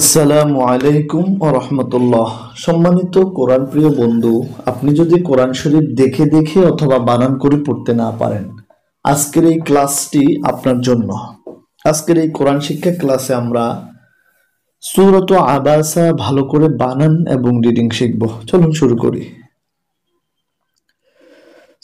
আসসালামু আলাইকুম ওয়া রাহমাতুল্লাহ। সম্মানিত কোরআন প্রিয় বন্ধু, আপনি যদি কোরআন শরীফ দেখে দেখে অথবা বানান করে পড়তে না পারেন, আজকের এই ক্লাসটি আপনার জন্য। আজকের এই কোরআন শিক্ষা ক্লাসে আমরা সূরাত আবাসা ভালো করে বানান এবং রিডিং শিখব। চলুন শুরু করি।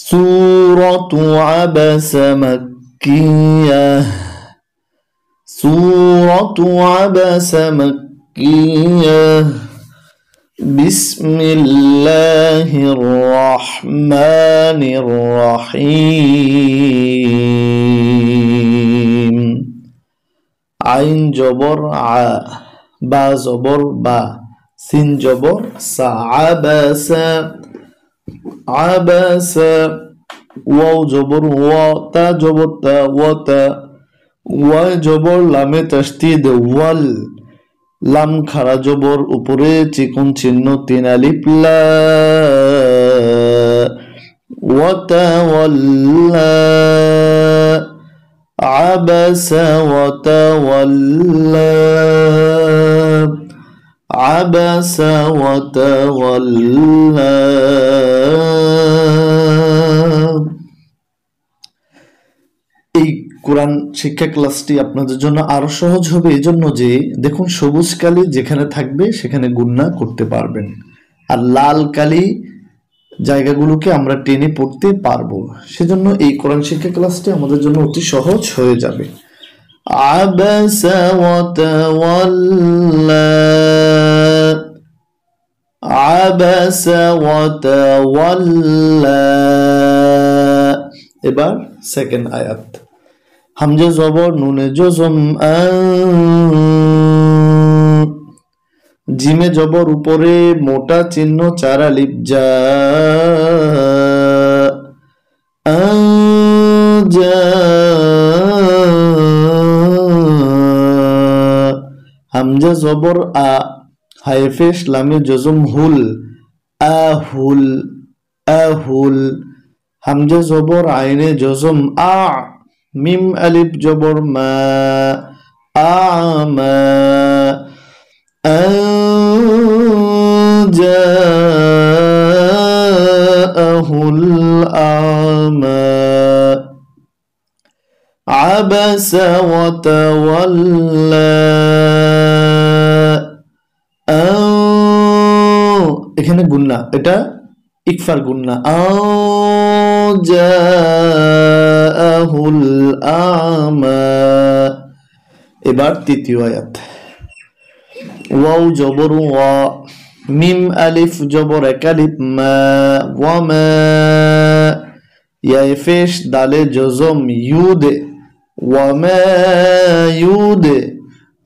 সূরাত আবাসা মাক্কিয়াহ। سورة عبس مكية. بسم الله الرحمن الرحيم. عين جبر ع، با جبر با، سين جبر سا، عبس عبس، واو جبر وا، تا جبر تا وتا، ওয়াই জবর লামে তাসদিদ ওয়াল, লাম খাড়া জবর উপরে চিকন চিহ্ন তিন আলিফ লা, ওয়াতাওয়াল্লা, আবাসা ওয়াতাওয়াল্লা, আবাসা ওয়াতাওয়াল্লা। এই কোরআন শিক্ষা ক্লাসটি আপনাদের জন্য আরো সহজ হবে এজন্য যে দেখুন, সবুজ কালি যেখানে থাকবে সেখানে গুণনা করতে পারবেন, আর লাল কালি জায়গাগুলোকে আমরা টেনে পড়তে পারবো। সেজন্য এই কোরআন শিক্ষা ক্লাসটি আমাদের জন্য অতি সহজ হয়ে যাবে। আবাসা ওয়া তাওয়াল্লা, আবাসা ওয়া তাওয়াল্লা। এবার সেকেন্ড আয়াত। হামজা জবর নুনে জজম আ, জিমে জবর উপরে মোটা চিহ্ন চার আলিফ জা, আজা। হামজা জবর আ, হায়ে পেশ লামে জজম হুল, আহুল আহুল। হামজা জবর আইনে জজম আ, মিম আলিফ জবর মা, আমা। জাআহুল আমা, আবাসা ওয়া তাওয়াল্লা। এখানে গুন্না, এটা ইকফার গুন্না। জাআহুল আমা। এবার তৃতীয় আয়াত। ওয়াও জবর ওয়া, মিম আলিফ জবর এক আলিফ মা, ওয়া মা। ইয়া পেশ দালে জজম ইউদে, ওয়া মা ইউদে।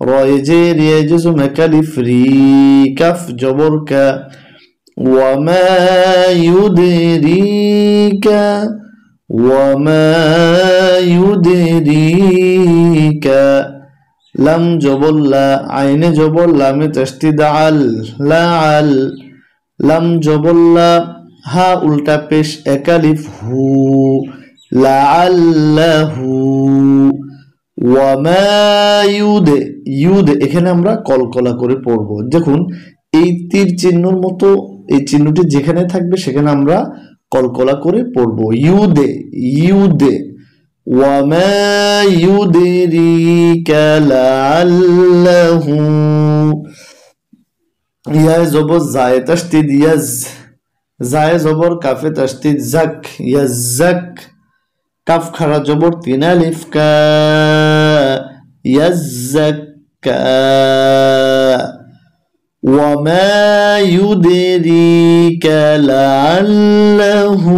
রয়ে জের ইয়া জজম এক আলিফ রি, কাফ জবর কা, ওয়া মা ইউদরিকা, ওয়া মা ইউদরিকা। লাম জবর লা, আইনে জবর লামে তাসদিদ আল, লা আল। লাম জবর লা, হা উল্টা পেশ এক আলিফ হু, লাআল্লাহু। ওয়া মা ইউদে, ইউদে এখানে আমরা কলকলা করে পড়বো। দেখুন, এই তীর চিহ্নর মতো এই চিহ্নটি যেখানে থাকবে সেখানে আমরা কলকলা করে পড়বো। ইউদে ইউদে। ওয়া মা ইউদরিকা লাআল্লাহু। ইয়া জবর জায়ে তাসদিদ ইয়াজ, জায়ে জবর কাফে তাসদিদ জাক, ইয়াজাক। কাফ খাড়া জবর তিন আলিফ কা, ইয়াজাক্কা। ওয়া মা ইউদরিকা লাআল্লাহু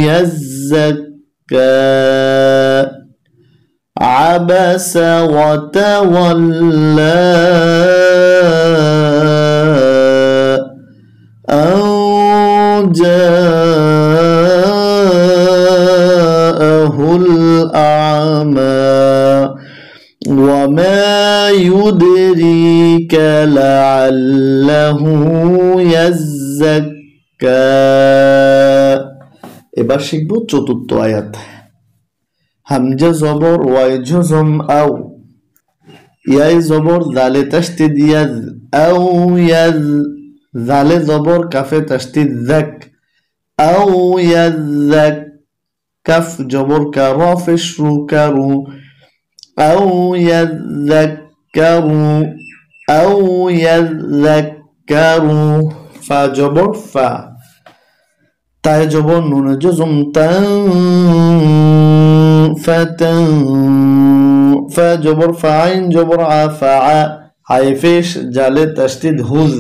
ইয়াযাক্কা, আবাসা ওয়া তাওয়াল্লা, আও জাআহুল আমা। ওয়া মা ইউদরিকা লাআল্লাহু ইয়াযাক্কা। এবার শিখব চতুর্থ আয়াত। হামজা জবর ওয়াই জজম আও, ইয়াই জবর জালে তাসদিদ ইয়াজ আও ইয়াজ জালে জবর কাফে তাসদিদ যাক আও ইয়াযাক কাফ জবর কা রা পেশ রু কারু আও ইয়াযাক্কারু আও ইয়াযাক্কারু ফা জবর ফা তায় জবর নুন জজম তান ফাতান ফা জবর ফা আইন জবর আ ফা হাই পেশ জালে তাসদিদ হুজ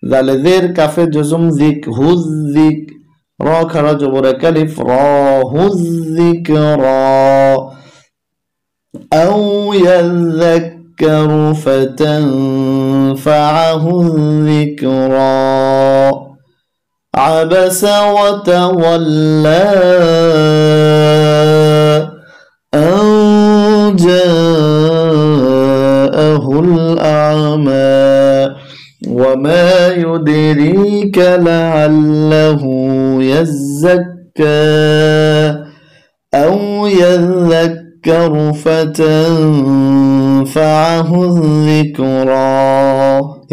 জালে জের কাফে জজম জিক হুজ জিক را খারা জবর কালিফ রা হুজ যিকরা আও ইয়াযাক্কারু ফাতানফাআহু যিকরা عبس وتولى أن جاءه الأعمى وما يدريك لعله يزكى أو يذكر فتنفعه الذكرى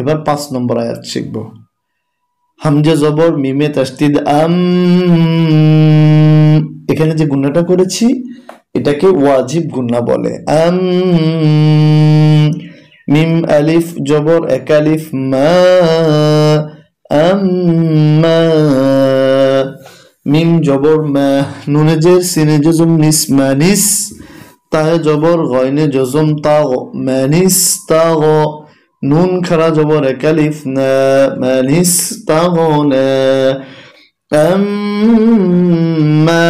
এবার 5 নম্বর আয়াত শিখব হামজা জবর মিমে তাসদিদ এখানে যে গুণাটা করেছি এটাকে ওয়াজিব গুণা বলে মিম আলিফ জবর এক আলিফ মা আম্মা মিম জবর মা নুনে জের সিনে জজম নিস মানিস তা জবর গয়নে জজম তা মানিস তা নুন খারা জবর এক আলিফ না মানিস তা না আম্মা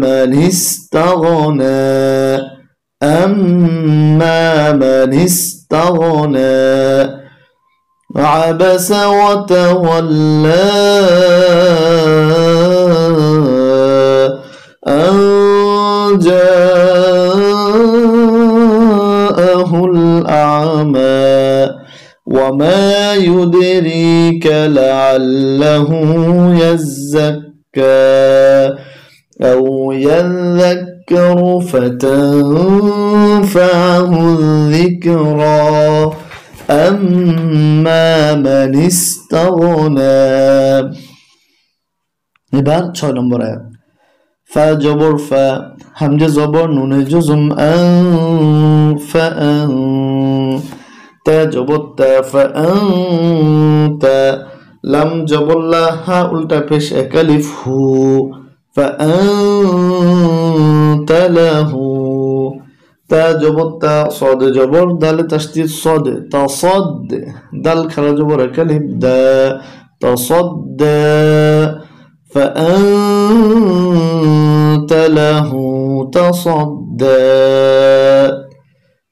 মানিস তা না أما من استغنى عبس وتولى أن جاءه الأعمى وما يدريك لعله يزكى أو يذكر فتنفعه الذكرى أما من استغنى এবার 6 নম্বর আয়াত ফা জবর ফা হামজা জবর নুনে জজম ফা তা জবর তা ফা তা লাম জবর লা হা উল্টা পেশ এক আলিফ হু فأنت له تا جبر تا صاد جبر دال تشديد صاد تصد دال خرج جبر كلب دا تصدى فأنت له تصدى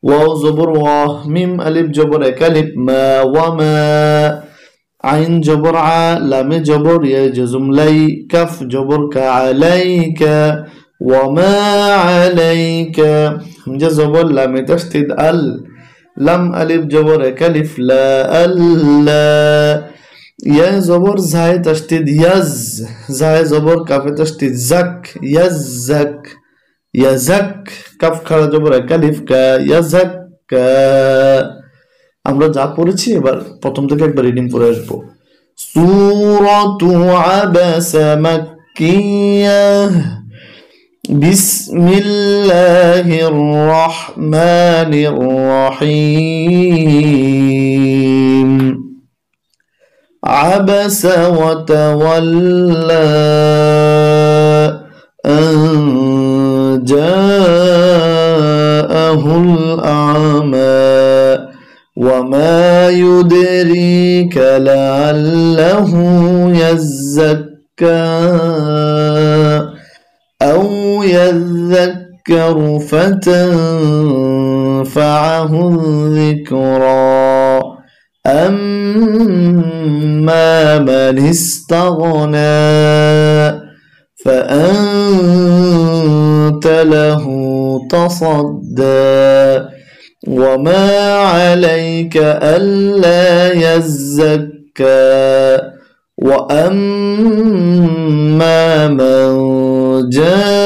واو زبر واو ميم ألف جبر كلب ما وما عين جبر ع لام جبر يا جزم لي كف جبر كعليك وما عليك همزة زبر لام تشديد ال لم ألف جبر كلف لا ألا يا زبر زاي تشديد يز زاي زبر كف تشديد زك يزك يزك كف خرج جبر كلف كا يزك আমরা যা পড়েছি এবার প্রথম থেকে একবার রিডিং পড়ে আসব সূরাতু আবাসা মাক্কিয়াহ বিসমিল্লাহির রহমানির রহিম আবাসা ওয়া তাওয়াল্লা আন জাআহুল আ'মা وما يدريك لعله يزكى أو يذكر فتنفعه الذكرى أما من استغنى فأنت له تصدى وما عليك ألا يزكى وأما من جاءك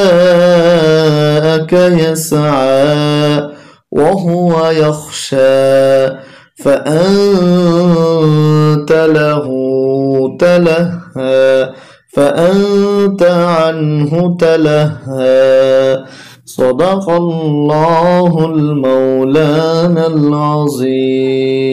يسعى وهو يخشى فأنت له تلهى فأنت عنه تلهى صدق الله المولانا العظيم.